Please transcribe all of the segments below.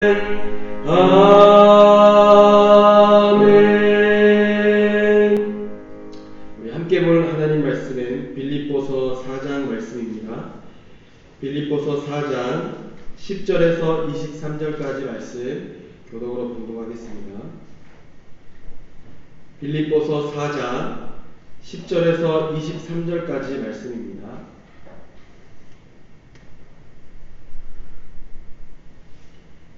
아멘. 우리 함께 볼 하나님 말씀은 빌립보서 4장 말씀입니다. 빌립보서 4장 10절에서 23절까지 말씀 교독으로 봉독하겠습니다. 빌립보서 4장 10절에서 23절까지 말씀입니다.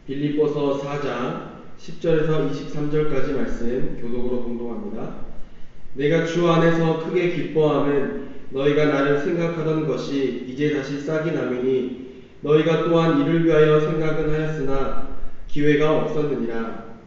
빌립보서 4장 10절에서 23절까지 말씀 교독으로 봉독합니다. 내가 주 안에서 크게 기뻐함은 너희가 나를 생각하던 것이 이제 다시 싹이 나매니 너희가 또한 이를 위하여 생각은 하였으나 기회가 없었느니라.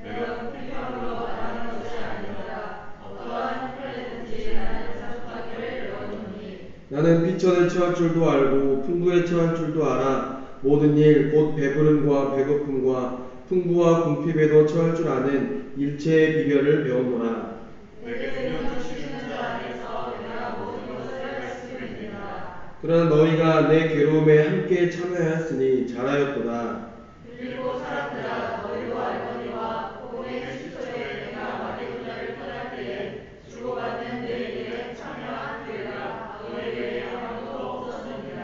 내가 풍성함으로 말하는 것이 아니라 어떠한 형편에든지 나는 자족하기를 배웠노니 나는 비천에 처할 줄도 알고 풍부에 처할 줄도 알아. 모든 일 곧 배부름과 배고픔과 풍부와 궁핍에도 처할 줄 아는 일체의 비결을 배웠노라. 내게 생명 주시는 자 안에서 내가 모든 것을 할 수 있느니라. 그러나 너희가 내 괴로움에 함께 참여하였으니 잘하였도다. 빌립보 사람들아, 너희도 알거니와 복음의 10초에 내가 마게도냐를 떠날 때에 주고받는 내 일에 참여한 교회가 너희에게 아무도 없었느니라.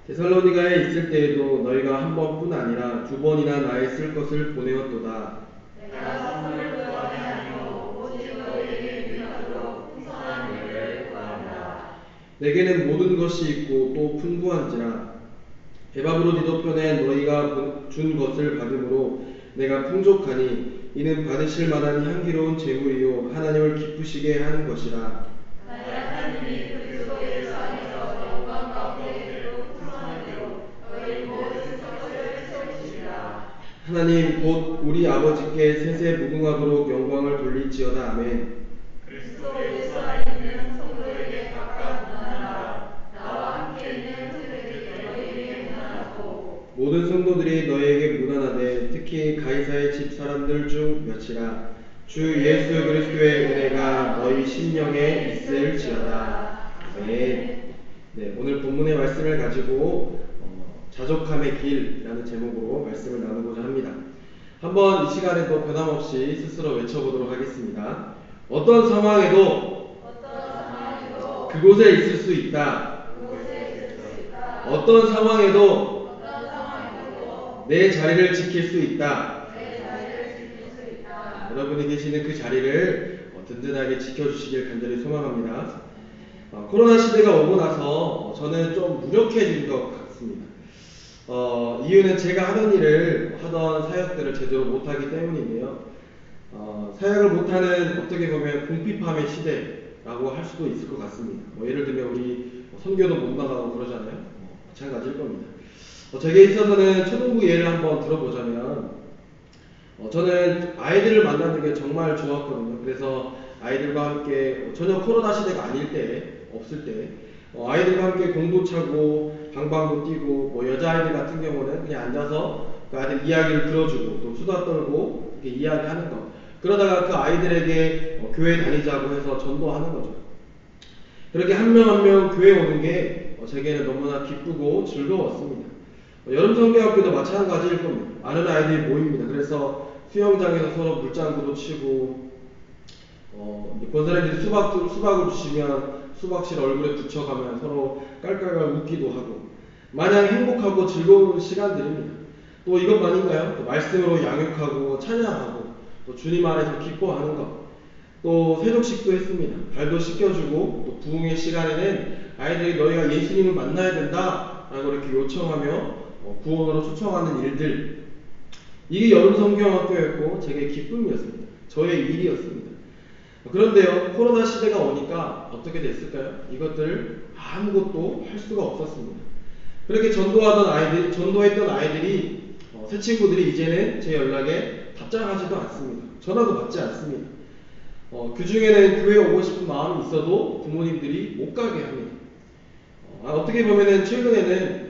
데살로니가에 있을 때에도 너희가 한 번뿐 아니라 두 번이나 나의 쓸 것을 보내었도다. 내가 선물을 구함이 아니오 오직 너희에게 유익하도록 풍성한 일을 구함이라. 내게는 모든 것이 있고 또 풍부한지라. 에바브로디도 편에 너희가 준 것을 받음으로 내가 풍족하니 이는 받으실 만한 향기로운 제물이요 하나님을 기쁘시게 하는 것이라. 하나님이 그리스도 예수 안에서 영광 가운데 그대로 풍성한 대로 너희 모든 성도를 세우시리라. 하나님 곧 우리 아버지께 세세 무궁하도록 영광을 돌릴지어다. 아멘. 그리스도 예수 안에 있는 성도에게 각각 문안하라. 나와 함께 있는 형제들이 너희에게 문안하고 모든 성도들이 너희에게 문안하되 특히 가이사의 집 사람들 중 몇이라. 주 예수 그리스도의 은혜가 너희 심령에 있을지어다. 아멘. 네, 오늘 본문의 말씀을 가지고 자족함의 길이라는 제목으로 말씀을 나누고자 합니다. 한번 이 시간에도 변함없이 스스로 외쳐보도록 하겠습니다. 어떤 상황에도 그곳에 있을 수 있다. 어떤 상황에도 내 자리를 지킬 수 있다. 여러분이 계시는 그 자리를 든든하게 지켜주시길 간절히 소망합니다. 코로나 시대가 오고 나서 저는 좀 무력해진 것 같습니다. 이유는 제가 하던 일을 하던 사역들을 제대로 못하기 때문인데요. 사역을 못하는 어떻게 보면 궁핍함의 시대라고 할 수도 있을 것 같습니다. 예를 들면 우리 선교도 못 나가고 그러잖아요. 마찬가지일 겁니다. 제게 있어서는 초등부 예를 한번 들어보자면 저는 아이들을 만나는 게 정말 좋았거든요. 그래서 아이들과 함께 전혀 코로나 시대가 아닐 때 없을 때 아이들과 함께 공도 차고 방방도 뛰고 여자아이들 같은 경우는 그냥 앉아서 그 아이들 이야기를 들어주고 또 수다 떨고 이렇게 이야기하는 거, 그러다가 그 아이들에게 교회 다니자고 해서 전도하는 거죠. 그렇게 한 명 한 명 교회 오는 게 제게는 너무나 기쁘고 즐거웠습니다. 여름 성경학교도 마찬가지일 겁니다. 많은 아이들이 모입니다. 그래서 수영장에서 서로 물장구도 치고 권사님들이 수박을 주시면 수박실 얼굴에 붙여가면 서로 깔깔깔 웃기도 하고 마냥 행복하고 즐거운 시간들입니다. 또 이것만인가요? 또 말씀으로 양육하고 찬양하고 또 주님 안에서 기뻐하는 것, 또 세족식도 했습니다. 발도 씻겨주고 또 부흥의 시간에는 아이들이 너희가 예수님을 만나야 된다 라고 이렇게 요청하며 구원으로 초청하는 일들, 이게 여름성경학교였고 제게 기쁨이었습니다. 저의 일이었습니다. 그런데요, 코로나 시대가 오니까 어떻게 됐을까요? 이것들을 아무것도 할 수가 없었습니다. 그렇게 전도했던 아이들이 새 친구들이 이제는 제 연락에 답장하지도 않습니다. 전화도 받지 않습니다. 그 중에는 교회에 오고 싶은 마음이 있어도 부모님들이 못 가게 합니다. 어떻게 보면은 최근에는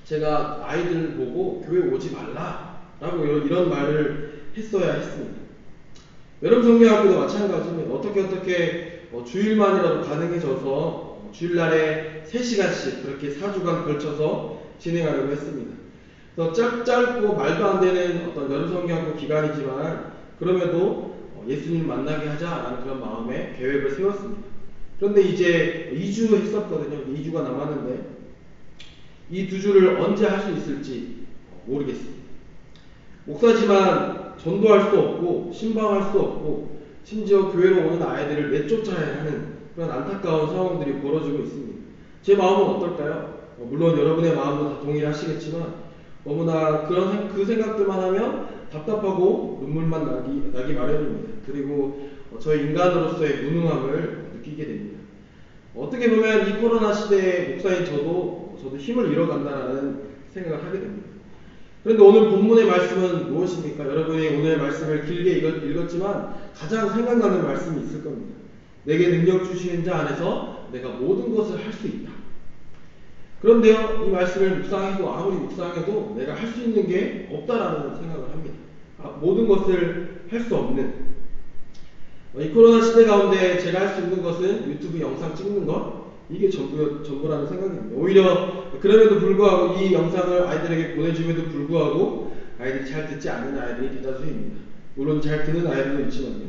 제가 아이들 보고 교회 오지 말라라고 이런 말을 했어야 했습니다. 여름 성경학교도 마찬가지입니다. 어떻게 주일만이라도 가능해져서 주일날에 3시간씩 그렇게 4주간 걸쳐서 진행하려고 했습니다. 그래서 짧고 말도 안 되는 어떤 여름성경학교 기간이지만 그럼에도 예수님 만나게 하자라는 그런 마음에 계획을 세웠습니다. 그런데 이제 2주 했었거든요. 2주가 남았는데 이 2주를 언제 할 수 있을지 모르겠습니다. 목사지만 전도할 수 없고 신방할 수 없고 심지어 교회로 오는 아이들을 내쫓아야 하는 그런 안타까운 상황들이 벌어지고 있습니다. 제 마음은 어떨까요? 물론 여러분의 마음도 다 동일하시겠지만 너무나 그 생각들만 하면 답답하고 눈물만 나기 마련입니다. 그리고 저희 인간으로서의 무능함을 느끼게 됩니다. 어떻게 보면 이 코로나 시대에 목사인 저도 힘을 잃어간다라는 생각을 하게 됩니다. 그런데 오늘 본문의 말씀은 무엇입니까? 여러분이 오늘 말씀을 길게 읽었지만 가장 생각나는 말씀이 있을 겁니다. 내게 능력 주시는 자 안에서 내가 모든 것을 할 수 있다. 그런데요, 이 말씀을 묵상해도 아무리 묵상해도 내가 할 수 있는 게 없다라는 생각을 합니다. 모든 것을 할 수 없는 이 코로나 시대 가운데 제가 할 수 있는 것은 유튜브 영상 찍는 것, 이게 전부라는 생각입니다. 오히려 그럼에도 불구하고 이 영상을 아이들에게 보내줌에도 불구하고 아이들이 잘 듣지 않는 아이들이 대다수입니다. 물론 잘 듣는 아이들도 있지만요.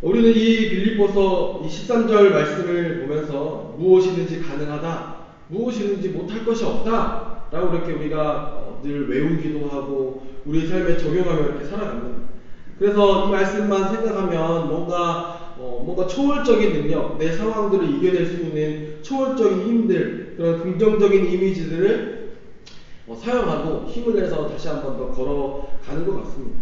우리는 이 빌립보서 이 13절 말씀을 보면서 무엇이든지 가능하다, 무엇이든지 못할 것이 없다 라고 이렇게 우리가 늘 외우기도 하고 우리 삶에 적용하며 이렇게 살아갑니다. 그래서 이 말씀만 생각하면 뭔가 초월적인 능력, 내 상황들을 이겨낼 수 있는 초월적인 힘들, 그런 긍정적인 이미지들을 사용하고 힘을 내서 다시 한 번 더 걸어가는 것 같습니다.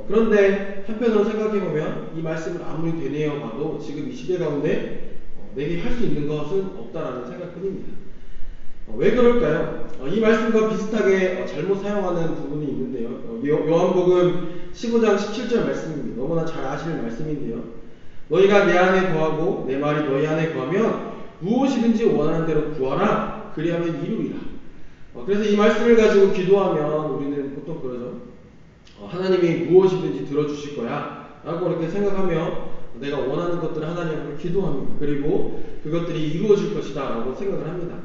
그런데 한편으로 생각해보면 이 말씀을 아무리 되뇌어 봐도 지금 이 시대 가운데 내게 할 수 있는 것은 없다라는 생각뿐입니다. 왜 그럴까요? 이 말씀과 비슷하게 잘못 사용하는 부분이 있는데요. 요한복음 15장 17절 말씀입니다. 너무나 잘 아시는 말씀인데요. 너희가 내 안에 거하고 내 말이 너희 안에 거하면 무엇이든지 원하는 대로 구하라. 그리하면 이루리라. 그래서 이 말씀을 가지고 기도하면 우리는 보통 그러죠. 하나님이 무엇이든지 들어주실 거야 라고 이렇게 생각하며 내가 원하는 것들을 하나님 앞에 기도합니다. 그리고 그것들이 이루어질 것이다 라고 생각을 합니다.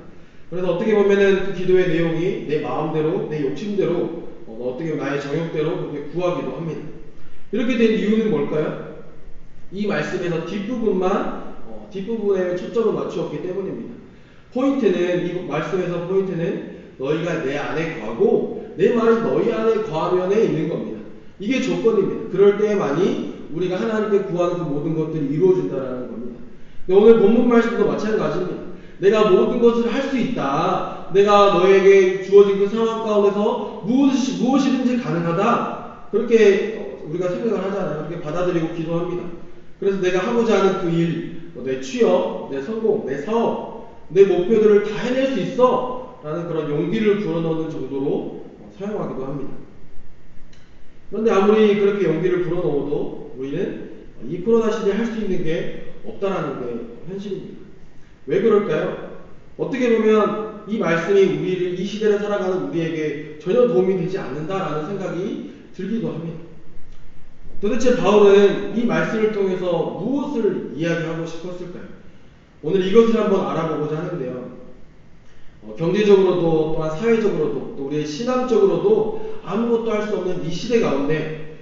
그래서 어떻게 보면은 그 기도의 내용이 내 마음대로, 내 욕심대로, 어떻게 보면 나의 정욕대로 그렇게 구하기도 합니다. 이렇게 된 이유는 뭘까요? 이 말씀에서 뒷부분에 초점을 맞추었기 때문입니다. 이 말씀에서 포인트는 너희가 내 안에 거하고 내 말이 너희 안에 거하면에 있는 겁니다. 이게 조건입니다. 그럴 때만이 우리가 하나님께 구하는 그 모든 것들이 이루어진다는 겁니다. 오늘 본문 말씀도 마찬가지입니다. 내가 모든 것을 할 수 있다. 내가 너에게 주어진 그 상황 가운데서 무엇이든지 가능하다. 그렇게 우리가 생각을 하잖아요. 그렇게 받아들이고 기도합니다. 그래서 내가 하고자 하는 그 일, 내 취업, 내 성공, 내 사업, 내 목표들을 다 해낼 수 있어 라는 그런 용기를 불어넣는 정도로 사용하기도 합니다. 그런데 아무리 그렇게 용기를 불어넣어도 우리는 이 코로나 시대에 할 수 있는 게 없다라는 게 현실입니다. 왜 그럴까요? 어떻게 보면 이 말씀이 이 시대를 살아가는 우리에게 전혀 도움이 되지 않는다라는 생각이 들기도 합니다. 도대체 바울은 이 말씀을 통해서 무엇을 이야기하고 싶었을까요? 오늘 이것을 한번 알아보고자 하는데요. 경제적으로도 또한 사회적으로도 또 우리의 신앙적으로도 아무것도 할 수 없는 이 시대 가운데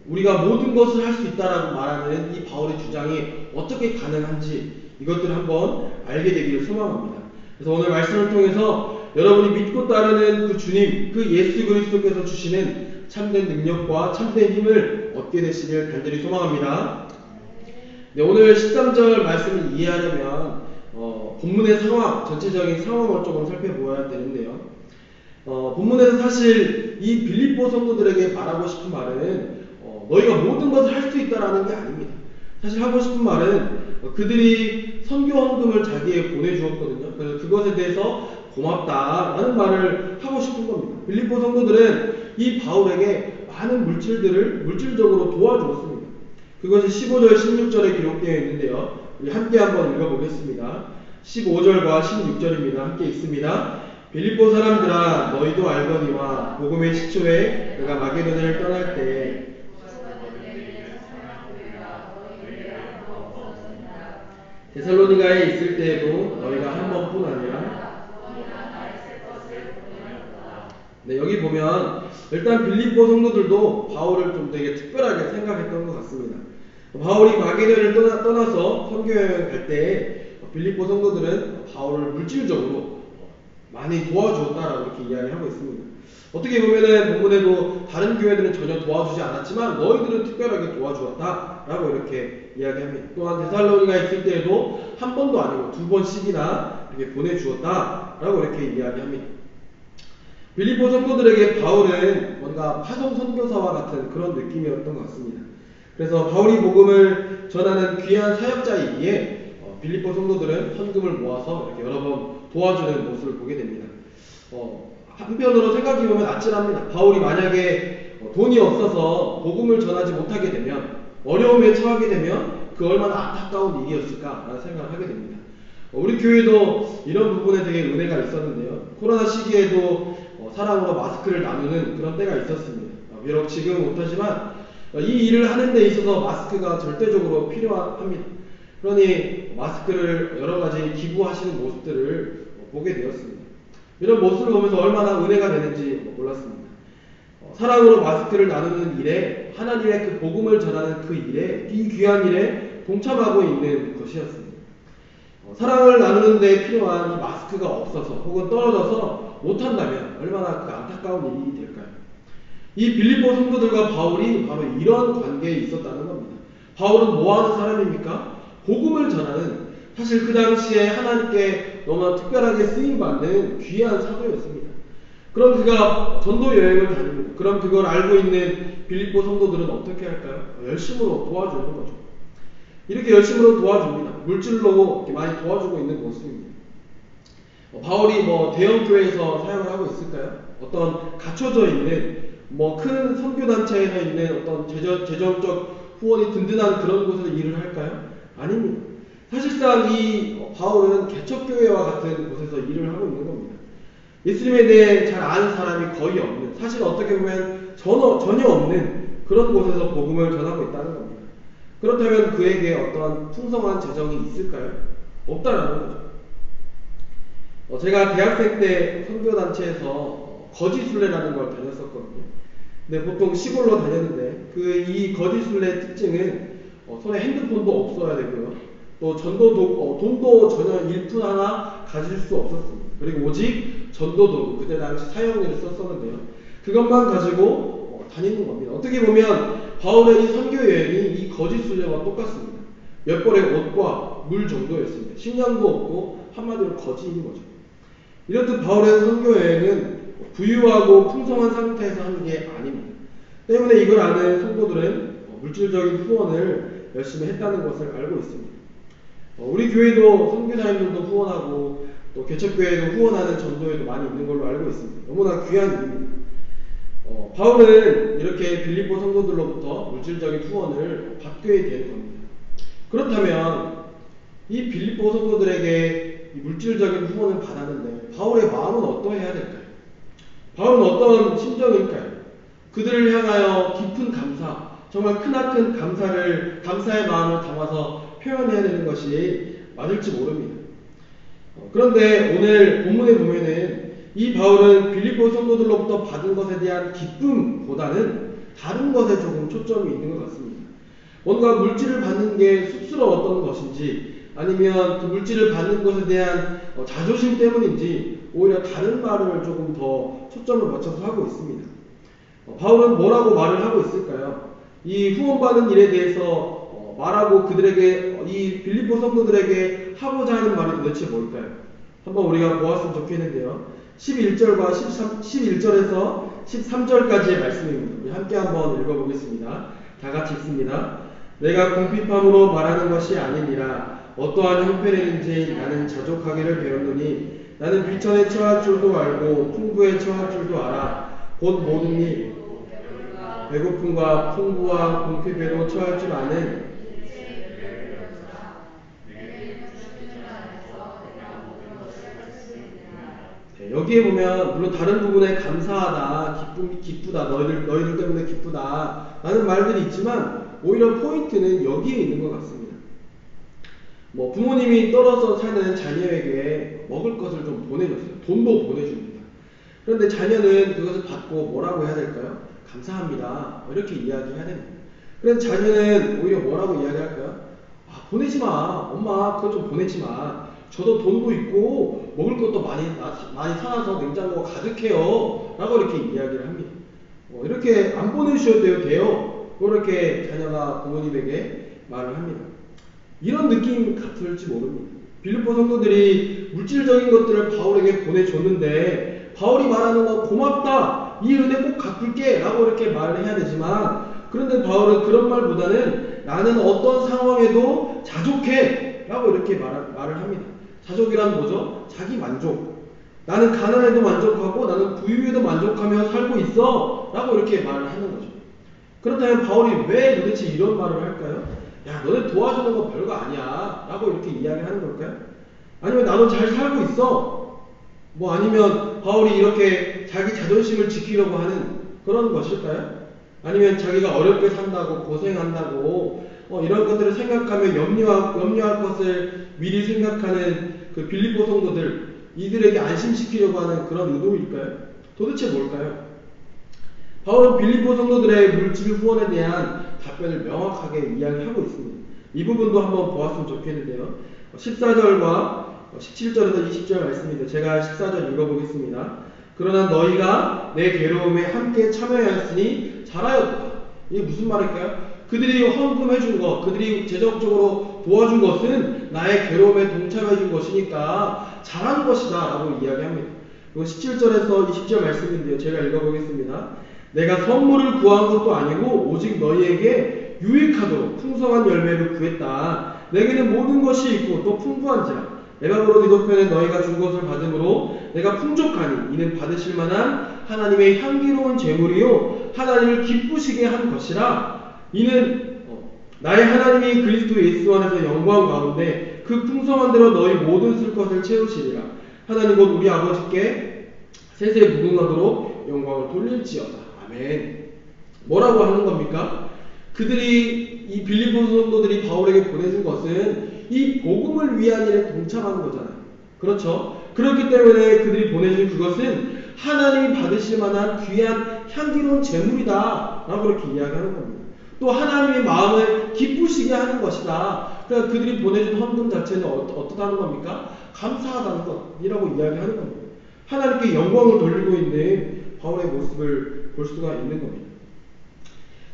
우리가 모든 것을 할 수 있다라고 말하는 이 바울의 주장이 어떻게 가능한지 이것들을 한번 알게 되기를 소망합니다. 그래서 오늘 말씀을 통해서 여러분이 믿고 따르는 그 주님, 그 예수 그리스도께서 주시는 참된 능력과 참된 힘을 얻게 되시길 간절히 소망합니다. 네, 오늘 13절 말씀을 이해하려면 본문의 전체적인 상황을 조금 살펴보아야 되는데요. 본문에서 사실 이 빌립보 성도들에게 말하고 싶은 말은 너희가 모든 것을 할 수 있다라는 게 아닙니다. 사실 하고 싶은 말은 그들이 선교 헌금을 자기에 보내주었거든요. 그래서 그것에 대해서 고맙다라는 말을 하고 싶은 겁니다. 빌립보 성도들은 이 바울에게 많은 물질적으로 도와주었습니다. 그것이 15절, 16절에 기록되어 있는데요. 우리 함께 한번 읽어보겠습니다. 15절과 16절입니다. 함께 읽습니다. 빌립보 사람들아 너희도 알거니와 복음의 시초에 내가 마게도냐를 떠날 때에 데살로니가에 있을 때에도 너희가 한 번뿐 아니라 네, 여기 보면 일단 빌립보 성도들도 바울을 좀 되게 특별하게 생각했던 것 같습니다. 바울이 마게도냐를 떠나서 선교여행 갈 때 빌립보 성도들은 바울을 물질적으로 많이 도와주었다라고 이렇게 이야기를 하고 있습니다. 어떻게 보면은 본문에도 다른 교회들은 전혀 도와주지 않았지만 너희들은 특별하게 도와주었다라고 이렇게 이야기합니다. 또한 데살로니가에 있을 때에도 한 번도 아니고 2번씩이나 이렇게 보내주었다라고 이렇게 이야기합니다. 빌립보 성도들에게 바울은 뭔가 파송 선교사와 같은 그런 느낌이었던 것 같습니다. 그래서 바울이 복음을 전하는 귀한 사역자이기에 빌립보 성도들은 헌금을 모아서 이렇게 여러 번 도와주는 모습을 보게 됩니다. 한편으로 생각해보면 아찔합니다. 바울이 만약에 돈이 없어서 복음을 전하지 못하게 되면, 어려움에 처하게 되면 그 얼마나 안타까운 일이었을까라는 생각을 하게 됩니다. 우리 교회도 이런 부분에 되게 은혜가 있었는데요. 코로나 시기에도 사랑으로 마스크를 나누는 그런 때가 있었습니다. 비록 지금은 못하지만 이 일을 하는 데 있어서 마스크가 절대적으로 필요합니다. 그러니 마스크를 여러 가지 기부하시는 모습들을 보게 되었습니다. 이런 모습을 보면서 얼마나 은혜가 되는지 몰랐습니다. 사랑으로 마스크를 나누는 일에, 하나님의 그 복음을 전하는 그 일에, 이 귀한 일에 동참하고 있는 것이었습니다. 사랑을 나누는 데 필요한 이 마스크가 없어서 혹은 떨어져서 못한다면 얼마나 그 안타까운 일이 될까요? 이 빌립보 성도들과 바울이 바로 이런 관계에 있었다는 겁니다. 바울은 뭐 하는 사람입니까? 복음을 전하는, 사실 그 당시에 하나님께 너무나 특별하게 쓰임받는 귀한 사도였습니다. 그럼 그가 전도 여행을 다닙니다. 그럼 그걸 알고 있는 빌립보 성도들은 어떻게 할까요? 열심으로 도와주는 거죠. 이렇게 열심으로 도와줍니다. 물질로 이렇게 많이 도와주고 있는 모습입니다. 바울이 대형 교회에서 사역을 하고 있을까요? 어떤 갖춰져 있는 큰 선교단체에서 있는 어떤 재정적 후원이 든든한 그런 곳에서 일을 할까요? 아닙니다. 사실상 이 바울은 개척교회와 같은 곳에서 일을 하고 있는 겁니다. 예수님에 대해 잘 아는 사람이 거의 없는, 사실 어떻게 보면 전혀 없는 그런 곳에서 복음을 전하고 있다는 겁니다. 그렇다면 그에게 어떤 풍성한 재정이 있을까요? 없다라는 거죠. 제가 대학생 때 선교단체에서 거지순례라는 걸 다녔었거든요. 근데 보통 시골로 다녔는데 이 거지순례의 특징은 손에 핸드폰도 없어야 되고요. 또 돈도 전혀 일푼 하나 가질 수 없었습니다. 그리고 오직 전도도구, 그때 당시 사용료를 썼었는데요. 그것만 가지고 다니는 겁니다. 어떻게 보면 바울의 이 선교 여행이 이 거지순례와 똑같습니다. 몇 벌의 옷과 물 정도였습니다. 식량도 없고 한마디로 거지인 거죠. 이렇듯 바울의 선교 여행은 부유하고 풍성한 상태에서 하는 게 아닙니다. 때문에 이걸 아는 성도들은 물질적인 후원을 열심히 했다는 것을 알고 있습니다. 우리 교회도 선교사님들도 후원하고 또 개척교회도 후원하는 전도회도 많이 있는 걸로 알고 있습니다. 너무나 귀한 일입니다. 바울은 이렇게 빌립보 성도들로부터 물질적인 후원을 받게 되는 겁니다. 그렇다면 이 빌립보 성도들에게 이 물질적인 후원을 받았는데 바울의 마음은 어떠해야 될까요? 바울은 어떤 심정일까요? 그들을 향하여 깊은 감사, 정말 크나큰 감사의 마음을 담아서 표현해야 되는 것이 맞을지 모릅니다. 그런데 오늘 본문에 보면은 이 바울은 빌립보 성도들로부터 받은 것에 대한 기쁨보다는 다른 것에 조금 초점이 있는 것 같습니다. 뭔가 물질을 받는 게 쑥스러웠던 것인지, 아니면 그 물질을 받는 것에 대한 자존심 때문인지 오히려 다른 말을 조금 더 초점을 맞춰서 하고 있습니다. 바울은 뭐라고 말을 하고 있을까요? 이 후원받는 일에 대해서 말하고 그들에게, 이 빌립보 성도들에게 하고자 하는 말이 도대체 뭘까요? 한번 우리가 보았으면 좋겠는데요. 11절과 11절에서 13절까지의 말씀입니다. 우리 함께 한번 읽어보겠습니다. 다 같이 읽습니다. 내가 궁핍함으로 말하는 것이 아니니라. 어떠한 형편인지 나는 자족하기를 배웠노니 나는 비천에 처할 줄도 알고 풍부에 처할 줄도 알아. 곧 모든 일 배고픔과 풍부와 궁핍에도 처할 줄 아는. 여기에 보면 물론 다른 부분에 감사하다, 기쁘다, 너희들 때문에 기쁘다 라는 말들이 있지만 오히려 포인트는 여기에 있는 것 같습니다. 부모님이 떨어져 사는 자녀에게 먹을 것을 좀 보내줬어요. 돈도 보내줍니다. 그런데 자녀는 그것을 받고 뭐라고 해야 될까요? 감사합니다. 이렇게 이야기해야 됩니다. 그런데 자녀는 오히려 뭐라고 이야기할까요? 아, 보내지 마. 엄마, 그거 좀 보내지 마. 저도 돈도 있고 먹을 것도 많이 사놔서 냉장고가 가득해요. 라고 이렇게 이야기를 합니다. 이렇게 안 보내주셔도 돼요. 그렇게 자녀가 부모님에게 말을 합니다. 이런 느낌 같을지 모릅니다. 빌립보 성도들이 물질적인 것들을 바울에게 보내줬는데 바울이 말하는 건 고맙다. 이 은혜 꼭 갚을게. 라고 이렇게 말을 해야 되지만 그런데 바울은 그런 말보다는 나는 어떤 상황에도 자족해. 라고 이렇게 말을 합니다. 자족이란 뭐죠? 자기 만족. 나는 가난해도 만족하고 나는 부유해도 만족하며 살고 있어. 라고 이렇게 말을 하는 거죠. 그렇다면 바울이 왜 도대체 이런 말을 할까요? 야, 너네 도와주는 거 별거 아니야. 라고 이렇게 이야기하는 걸까요? 아니면 나도 잘 살고 있어. 아니면 바울이 이렇게 자기 자존심을 지키려고 하는 그런 것일까요? 아니면 자기가 어렵게 산다고 고생한다고 이런 것들을 생각하며 염려할 것을 미리 생각하는 그 빌립보 성도들 이들에게 안심시키려고 하는 그런 의도일까요? 도대체 뭘까요? 바울은 빌립보 성도들의 물질 후원에 대한 답변을 명확하게 이야기하고 있습니다. 이 부분도 한번 보았으면 좋겠는데요. 14절과 17절에서 20절 말씀입니다. 제가 14절 읽어보겠습니다. 그러나 너희가 내 괴로움에 함께 참여하였으니 잘하였다. 이게 무슨 말일까요? 그들이 헌금해 준 것, 그들이 재정적으로 도와준 것은 나의 괴로움에 동참해 준 것이니까 잘한 것이다 라고 이야기합니다. 그리고 17절에서 20절 말씀인데요. 제가 읽어보겠습니다. 내가 선물을 구한 것도 아니고 오직 너희에게 유익하도록 풍성한 열매를 구했다. 내게는 모든 것이 있고 또 풍부한지라. 에바브로 디도편에 너희가 준 것을 받음으로 내가 풍족하니 이는 받으실 만한 하나님의 향기로운 제물이요 하나님을 기쁘시게 한 것이라. 이는 나의 하나님이 그리스도 예수 안에서 영광 가운데 그 풍성한 대로 너희 모든 쓸 것을 채우시리라. 하나님 곧 우리 아버지께 세세 무궁하도록 영광을 돌릴지어다. 아멘. 뭐라고 하는 겁니까? 그들이 이 빌립보 성도들이 바울에게 보내준 것은 이 복음을 위한 일에 동참하는 거잖아요. 그렇죠? 그렇기 때문에 그들이 보내준 그것은 하나님이 받으실 만한 귀한 향기로운 제물이다 라고 그렇게 이야기하는 겁니다. 또 하나님의 마음을 기쁘시게 하는 것이다. 그러니까 그들이 보내준 헌금 자체는 어떻다는 겁니까? 감사하다는 것이라고 이야기하는 겁니다. 하나님께 영광을 돌리고 있는 바울의 모습을 볼 수가 있는 겁니다.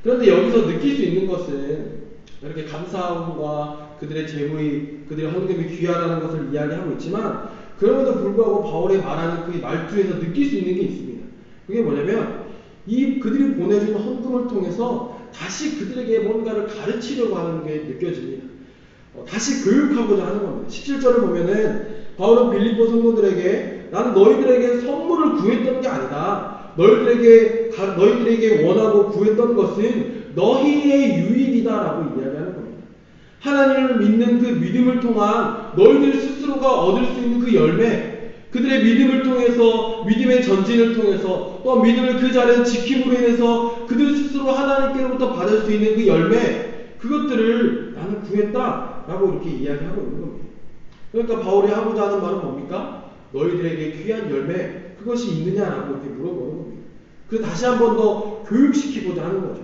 그런데 여기서 느낄 수 있는 것은 이렇게 감사함과 그들의 재물이, 그들의 헌금이 귀하다는 것을 이야기하고 있지만 그럼에도 불구하고 바울이 말하는 그 말투에서 느낄 수 있는 게 있습니다. 그게 뭐냐면 그들이 보내준 헌금을 통해서 다시 그들에게 뭔가를 가르치려고 하는 게 느껴집니다. 다시 교육하고자 하는 겁니다. 17절을 보면은 바울은 빌립보 성도들에게 나는 너희들에게 선물을 구했던 게 아니다. 너희들에게 원하고 구했던 것은 너희의 유익이다라고 이야기하는 겁니다. 하나님을 믿는 그 믿음을 통한 너희들 스스로가 얻을 수 있는 그 열매, 그들의 믿음을 통해서, 믿음의 전진을 통해서, 또 믿음을 그 자리에서 지킴으로 인해서 그들 스스로 하나님께로부터 받을 수 있는 그 열매, 그것들을 나는 구했다라고 이렇게 이야기하고 있는 겁니다. 그러니까 바울이 하고자 하는 말은 뭡니까? 너희들에게 귀한 열매, 그것이 있느냐라고 이렇게 물어보는 겁니다. 그 다시 한 번 더 교육시키고자 하는 거죠.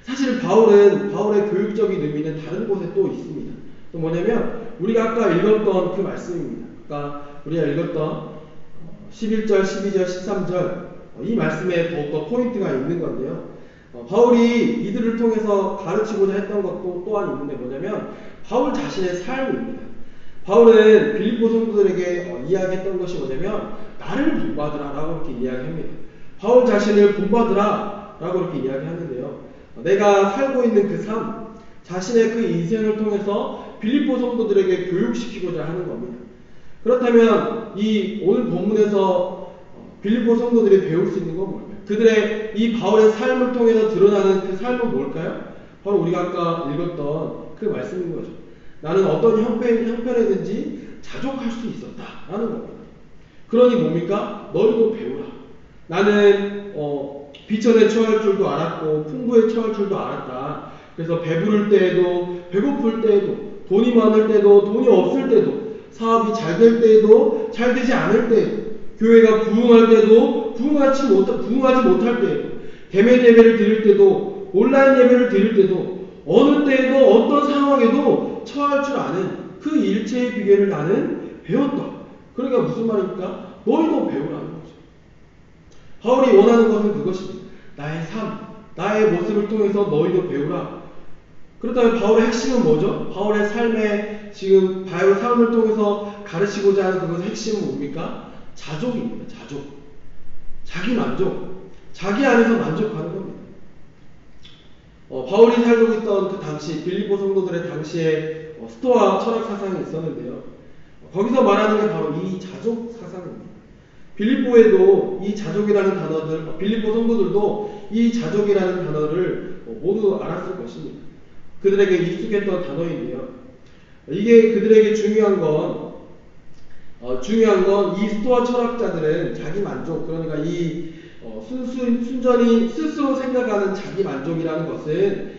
사실 바울의 교육적인 의미는 다른 곳에 또 있습니다. 또 뭐냐면 우리가 아까 읽었던 그 말씀입니다. 그러니까 우리가 읽었던 11절, 12절, 13절 이 말씀에 더욱더 포인트가 있는 건데요. 바울이 이들을 통해서 가르치고자 했던 것도 또한 있는데 뭐냐면 바울 자신의 삶입니다. 바울은 빌립보 성도들에게 이야기했던 것이 뭐냐면 나를 본받으라 라고 이렇게 이야기합니다. 바울 자신을 본받으라 라고 이렇게 이야기하는데요. 내가 살고 있는 그 삶, 자신의 그 인생을 통해서 빌립보 성도들에게 교육시키고자 하는 겁니다. 그렇다면 이 오늘 본문에서 빌립보 성도들이 배울 수 있는 건 뭘까요? 그들의 이 바울의 삶을 통해서 드러나는 그 삶은 뭘까요? 바로 우리가 아까 읽었던 그 말씀인 거죠. 나는 어떤 형편에든지 자족할 수 있었다라는 겁니다. 그러니 뭡니까? 너희도 배우라. 나는 비천에 처할 줄도 알았고 풍부에 처할 줄도 알았다. 그래서 배부를 때에도 배고플 때에도 돈이 많을 때도 돈이 없을 때도 사업이 잘 될 때에도 잘 되지 않을 때에도 교회가 부흥할 때도 부흥하지 못할 때에도 대면 예배를 드릴 때도 온라인 예배를 드릴 때도 어느 때에도 어떤 상황에도 처할 줄 아는 그 일체의 비결을 나는 배웠다. 그러니까 무슨 말입니까? 너희도 배우라는 거죠. 바울이 원하는 것은 그것입니다. 나의 삶, 나의 모습을 통해서 너희도 배우라. 그렇다면 바울의 핵심은 뭐죠? 바울의 삶에 지금 바울의 삶을 통해서 가르치고자 하는 그것의 핵심은 뭡니까? 자족입니다. 자족. 자기 만족. 자기 안에서 만족하는 겁니다. 바울이 살고 있던 그 당시 빌립보 성도들의 당시에 스토아 철학 사상이 있었는데요. 거기서 말하는 게 바로 이 자족 사상입니다. 빌립보에도 이 자족이라는 단어들, 빌립보 성도들도 이 자족이라는 단어를 모두 알았을 것입니다. 그들에게 익숙했던 단어인데요. 이게 그들에게 중요한 건 이 스토아 철학자들은 자기 만족, 그러니까 이 순전히 스스로 생각하는 자기 만족이라는 것은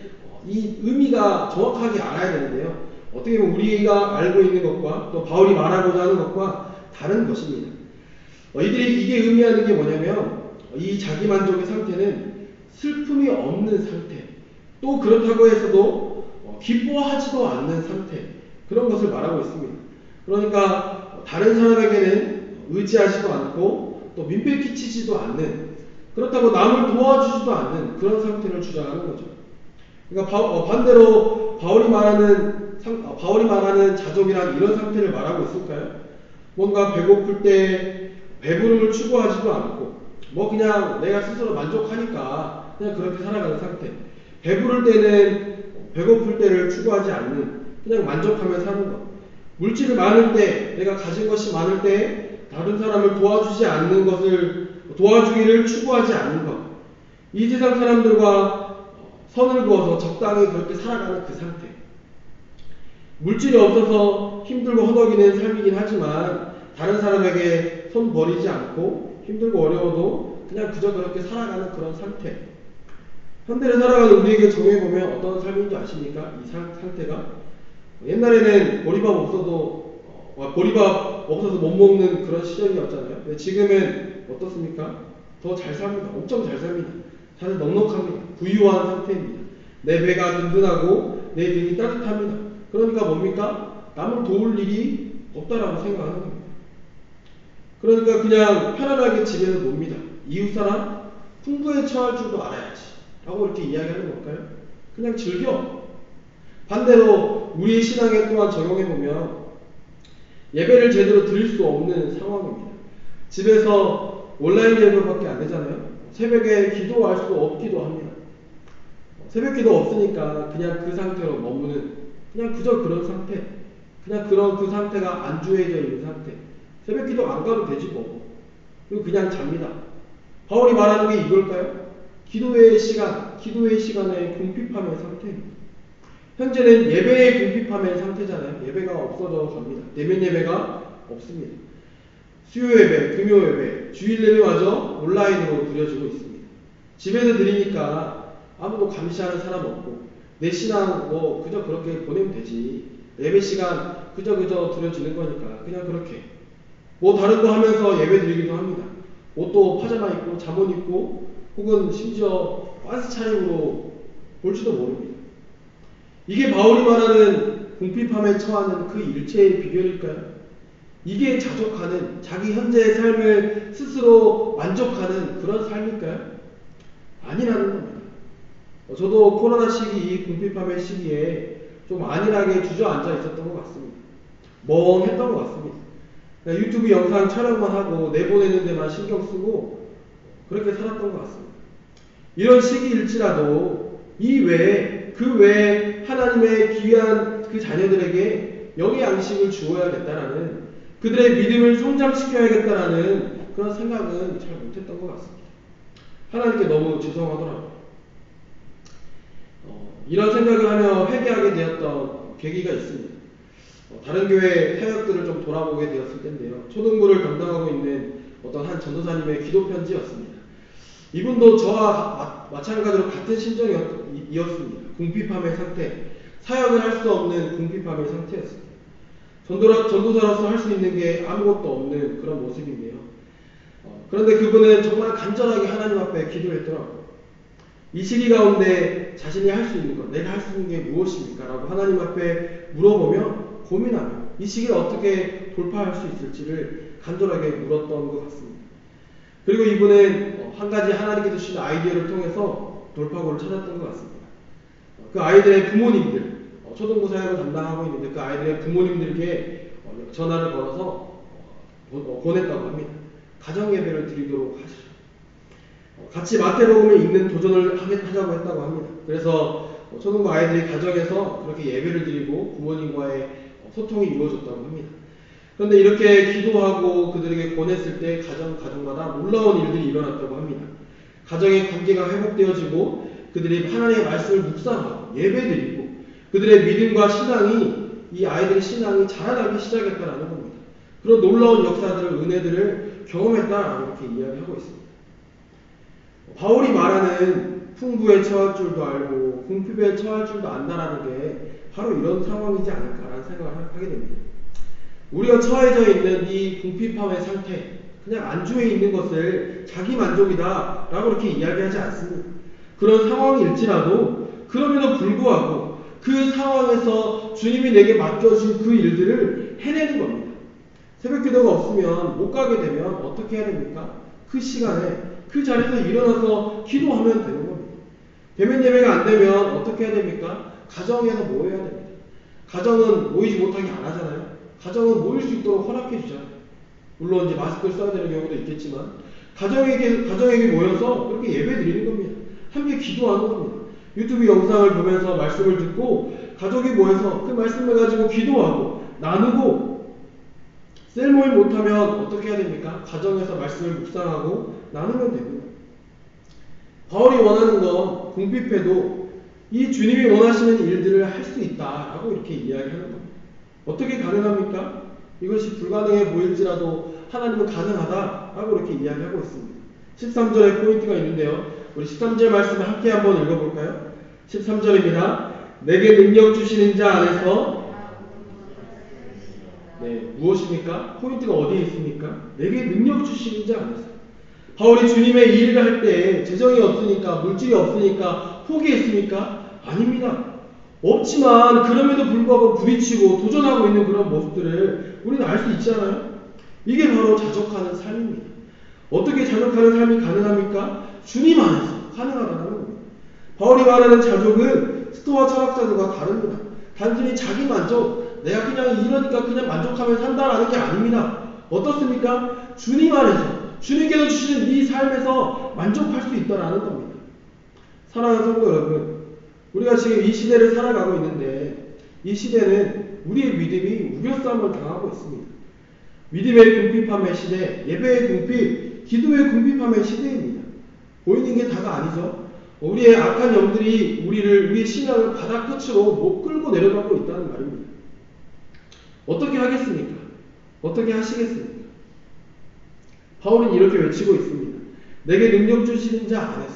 이 의미가 정확하게 알아야 되는데요. 어떻게 보면 우리가 알고 있는 것과 또 바울이 말하고자 하는 것과 다른 것입니다. 이게 의미하는 게 뭐냐면 이 자기 만족의 상태는 슬픔이 없는 상태, 또 그렇다고 해서도 기뻐하지도 않는 상태, 그런 것을 말하고 있습니다. 그러니까 다른 사람에게는 의지하지도 않고 또 민폐 끼치지도 않는, 그렇다고 남을 도와주지도 않는 그런 상태를 주장하는 거죠. 그러니까 반대로 바울이 말하는 자족이란 이런 상태를 말하고 있을까요? 뭔가 배고플 때 배부름을 추구하지도 않고 그냥 내가 스스로 만족하니까 그냥 그렇게 살아가는 상태. 배부를 때는 배고플 때를 추구하지 않는, 그냥 만족하며 사는 것. 물질이 많을 때, 내가 가진 것이 많을 때 다른 사람을 도와주지 않는 것을, 도와주기를 추구하지 않는 것. 이 세상 사람들과 선을 그어서 적당히 그렇게 살아가는 그 상태. 물질이 없어서 힘들고 허덕이는 삶이긴 하지만 다른 사람에게 손 버리지 않고 힘들고 어려워도 그냥 그저 그렇게 살아가는 그런 상태. 현대를 살아가는 우리에게 적용해보면 어떤 삶인지 아십니까? 이 상태가 옛날에는 보리밥 없어서 못 먹는 그런 시절이었잖아요. 근데 지금은 어떻습니까? 더 잘 삽니다. 엄청 잘 삽니다. 사실 넉넉합니다. 부유한 상태입니다. 내 배가 든든하고 내 등이 따뜻합니다. 그러니까 뭡니까? 남을 도울 일이 없다라고 생각하는 겁니다. 그러니까 그냥 편안하게 집에서 놉니다. 이웃사람 풍부에 처할 줄도 알아야지 라고 이렇게 이야기하는 걸까요? 그냥 즐겨. 반대로 우리의 신앙에 또한 적용해보면 예배를 제대로 드릴 수 없는 상황입니다. 집에서 온라인 예배밖에 안 되잖아요. 새벽에 기도할 수 없기도 합니다. 새벽 기도 없으니까 그냥 그 상태로 머무는, 그냥 그저 그런 상태, 그냥 그 상태가 안주해져 있는 상태. 새벽 기도 안 가도 되지 뭐. 그리고 그냥 잡니다. 바울이 말하는 게 이걸까요? 기도의 시간의 궁핍함의 상태입니다. 현재는 예배의 궁핍함의 상태잖아요. 예배가 없어져 갑니다. 대면 예배가 없습니다. 수요 예배, 금요 예배, 주일 예배마저 온라인으로 드려지고 있습니다. 집에서 드리니까 아무도 감시하는 사람 없고 내 신앙 그저 그렇게 보내면 되지. 예배 시간 그저 드려지는 거니까 그냥 그렇게 다른 거 하면서 예배 드리기도 합니다. 옷도 파자마 입고 잠옷 입고 혹은 심지어 반스 차림으로 볼지도 모릅니다. 이게 바울이 말하는 궁핍함에 처하는 그 일체의 비결일까요? 이게 자족하는, 자기 현재의 삶을 스스로 만족하는 그런 삶일까요? 아니라는 겁니다. 저도 코로나 시기, 이 궁핍함의 시기에 좀 안일하게 주저앉아 있었던 것 같습니다. 멍했던 것 같습니다. 유튜브 영상 촬영만 하고 내보내는 데만 신경 쓰고 그렇게 살았던 것 같습니다. 이런 시기일지라도 그 외에 하나님의 귀한 그 자녀들에게 영의 양식을 주어야겠다라는, 그들의 믿음을 성장시켜야겠다라는 그런 생각은 잘 못했던 것 같습니다. 하나님께 너무 죄송하더라고요. 이런 생각을 하며 회개하게 되었던 계기가 있습니다. 다른 교회 사역들을 좀 돌아보게 되었을 텐데요. 초등부를 담당하고 있는 어떤 한 전도사님의 기도 편지였습니다. 이분도 저와 마찬가지로 같은 심정이었습니다. 궁핍함의 상태, 사역을 할 수 없는 궁핍함의 상태였습니다. 전도사로서 할 수 있는 게 아무것도 없는 그런 모습인데요. 그런데 그분은 정말 간절하게 하나님 앞에 기도했더라고요. 이 시기 가운데 자신이 할 수 있는 것, 내가 할 수 있는 게 무엇입니까? 라고 하나님 앞에 물어보며 고민하며 이 시기를 어떻게 돌파할 수 있을지를 간절하게 물었던 것 같습니다. 그리고 이분은 한 가지 하나님께서 주신 아이디어를 통해서 돌파구를 찾았던 것 같습니다. 그 아이들의 부모님들, 초등부 사역을 담당하고 있는데 그 아이들의 부모님들께 전화를 걸어서 보냈다고 합니다. 가정예배를 드리도록 하시죠. 같이 마태복음을 읽는 도전을 하자고 했다고 합니다. 그래서 초등부 아이들이 가정에서 그렇게 예배를 드리고 부모님과의 소통이 이루어졌다고 합니다. 그런데 이렇게 기도하고 그들에게 보냈을 때 가정마다 놀라운 일들이 일어났다고 합니다. 가정의 관계가 회복되어지고 그들이 하나님의 말씀을 묵상하고 예배드리고 그들의 믿음과 신앙이 이 아이들의 신앙이 자라나기 시작했다는 겁니다. 그런 놀라운 역사들을 은혜들을 경험했다라고 이렇게 이야기하고 있습니다. 바울이 말하는 풍부에 처할 줄도 알고 궁핍에 처할 줄도 안다라는 게 바로 이런 상황이지 않을까라는 생각을 하게 됩니다. 우리가 처해져 있는 이 궁핍함의 상태, 그냥 안주해 있는 것을 자기 만족이다 라고 이렇게 이야기하지 않습니다. 그런 상황일지라도 그럼에도 불구하고 그 상황에서 주님이 내게 맡겨주신 그 일들을 해내는 겁니다. 새벽기도가 없으면 못 가게 되면 어떻게 해야 됩니까? 그 시간에 그 자리에서 일어나서 기도하면 되는 겁니다. 대면 예배가 안 되면 어떻게 해야 됩니까? 가정에서 모여야 됩니다. 가정은 모이지 못하게 안 하잖아요. 가정은 모일 수 있도록 허락해 주잖아요. 물론 이제 마스크를 써야 되는 경우도 있겠지만 가정에게 모여서 그렇게 예배 드리는 겁니다. 함께 기도하는 겁니다. 유튜브 영상을 보면서 말씀을 듣고 가족이 모여서 그 말씀을 가지고 기도하고 나누고 셀 모임 못하면 어떻게 해야 됩니까? 가정에서 말씀을 묵상하고 나누면 됩니다. 바울이 원하는 건 궁핍해도 이 주님이 원하시는 일들을 할 수 있다라고 이렇게 이야기하는 겁니다. 어떻게 가능합니까? 이것이 불가능해 보일지라도 하나님은 가능하다라고 이렇게 이야기하고 있습니다. 13절에 포인트가 있는데요. 우리 13절 말씀을 함께 한번 읽어볼까요? 13절입니다. 내게 능력 주시는 자 안에서 무엇입니까? 포인트가 어디에 있습니까? 내게 능력 주시는 자 안에서. 바울이 주님의 일을 할 때 재정이 없으니까 물질이 없으니까 포기했습니까? 아닙니다. 없지만 그럼에도 불구하고 부딪히고 도전하고 있는 그런 모습들을 우리는 알 수 있잖아요. 이게 바로 자족하는 삶입니다. 어떻게 자족하는 삶이 가능합니까? 주님 안에서 가능하다는 겁니다. 바울이 말하는 자족은 스토아 철학자들과 다릅니다. 단순히 자기 만족, 내가 그냥 이러니까 그냥 만족하면 산다라는 게 아닙니다. 어떻습니까? 주님 안에서 주님께서 주시는 이 삶에서 만족할 수 있다라는 겁니다. 사랑하는 성도 여러분, 우리가 지금 이 시대를 살아가고 있는데 이 시대는 우리의 믿음이 우겨싸움을 당하고 있습니다. 믿음의 궁핍함의 시대, 예배의 궁핍, 기도의 궁핍함의 시대입니다. 보이는 게 다가 아니죠. 우리의 악한 영들이 우리의 신앙을 바닥 끝으로 못 끌고 내려가고 있다는 말입니다. 어떻게 하겠습니까? 어떻게 하시겠습니까? 바울은 이렇게 외치고 있습니다. 내게 능력 주시는 자 안에서.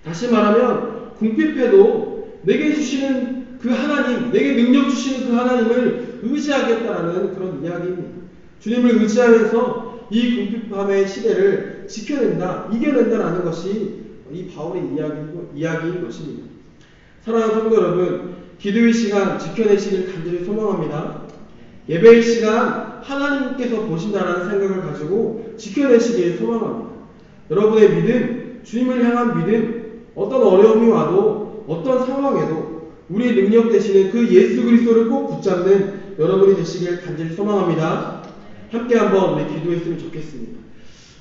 다시 말하면 궁핍해도 내게 주시는 그 하나님, 내게 능력 주시는 그 하나님을 의지하겠다라는 그런 이야기입니다. 주님을 의지하면서 이 궁핍함의 시대를 지켜낸다, 이겨낸다라는 것이 이 바울의 이야기인 것입니다. 사랑하는 성도 여러분, 기도의 시간 지켜내시길 간절히 소망합니다. 예배의 시간 하나님께서 보신다라는 생각을 가지고 지켜내시길 소망합니다. 여러분의 믿음, 주님을 향한 믿음, 어떤 어려움이 와도 어떤 상황에도 우리의 능력 되시는 그 예수 그리스도를 꼭 붙잡는 여러분이 되시길 간절히 소망합니다. 함께 한번 우리 기도했으면 좋겠습니다.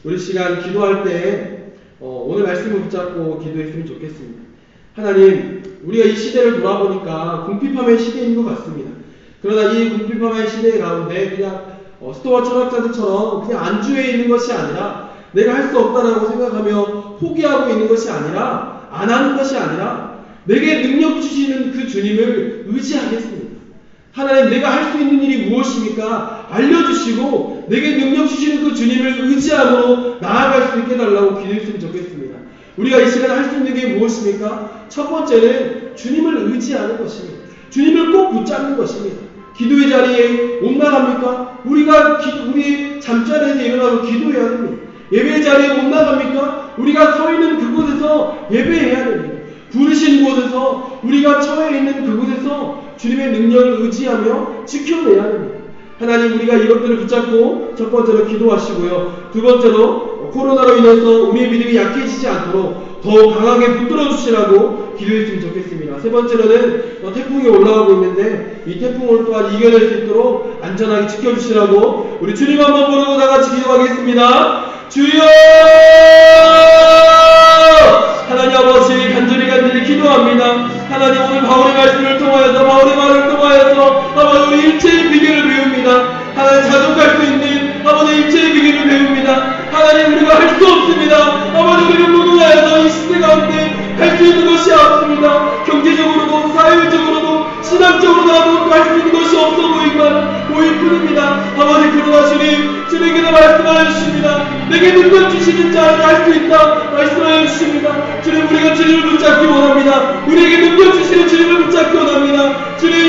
우리 시간 기도할 때 오늘 말씀을 붙잡고 기도했으면 좋겠습니다. 하나님, 우리가 이 시대를 돌아보니까 궁핍함의 시대인 것 같습니다. 그러나 이 궁핍함의 시대 가운데 그냥 스토아 철학자들처럼 그냥 안주해 있는 것이 아니라 내가 할 수 없다라고 생각하며 포기하고 있는 것이 아니라 안 하는 것이 아니라 내게 능력 주시는 그 주님을 의지하겠습니다. 하나님, 내가 할 수 있는 일이 무엇입니까? 알려주시고 내게 능력 주시는 그 주님을 의지함으로 나아갈 수 있게 달라고 기도했으면 좋겠습니다. 우리가 이 시간에 할 수 있는 게 무엇입니까? 첫 번째는 주님을 의지하는 것입니다. 주님을 꼭 붙잡는 것입니다. 기도의 자리에 못 나갑니까? 우리 잠자리에서 일어나서 기도해야 됩니다. 예배 자리에 못 나갑니까? 우리가 서 있는 그곳에서 예배해야 됩니다. 부르신 곳에서 우리가 처해 있는 그곳에서 주님의 능력을 의지하며 지켜내야 됩니다. 하나님, 우리가 이것들을 붙잡고 첫 번째로 기도하시고요. 두 번째로 코로나로 인해서 우리의 믿음이 약해지지 않도록 더 강하게 붙들어 주시라고 기도했으면 좋겠습니다. 세 번째로는 태풍이 올라오고 있는데 이 태풍을 또한 이겨낼 수 있도록 안전하게 지켜주시라고 우리 주님 한번 부르고 다 같이 기도하겠습니다. 주여! 하나님 아버지, 간절히 기도합니다. 하나님, 오늘 바울의 말씀을 통하여서, 바울의 말을 통하여서 아버지, 우리 일체의 비결을 배웁니다. 하나님, 자족할 수 있는 아버지 일체의 비결을 배웁니다. 하나님, 우리가 할 수 없습니다. 아버지, 우리를 무능하여서 이 시대 가운데 할 수 있는 것이 없습니다. 경제적으로도 사회적으로도 신앙적으로도 아무것도 할 수 있는 것이 없어 보일 뿐입니다. 아버지, 그러나 주님께서 말씀하여 주십니다. 내게 능력 주시는 자는 할 수 있다 말씀하여 주십니다. 주님, 우리가 주님을 붙잡고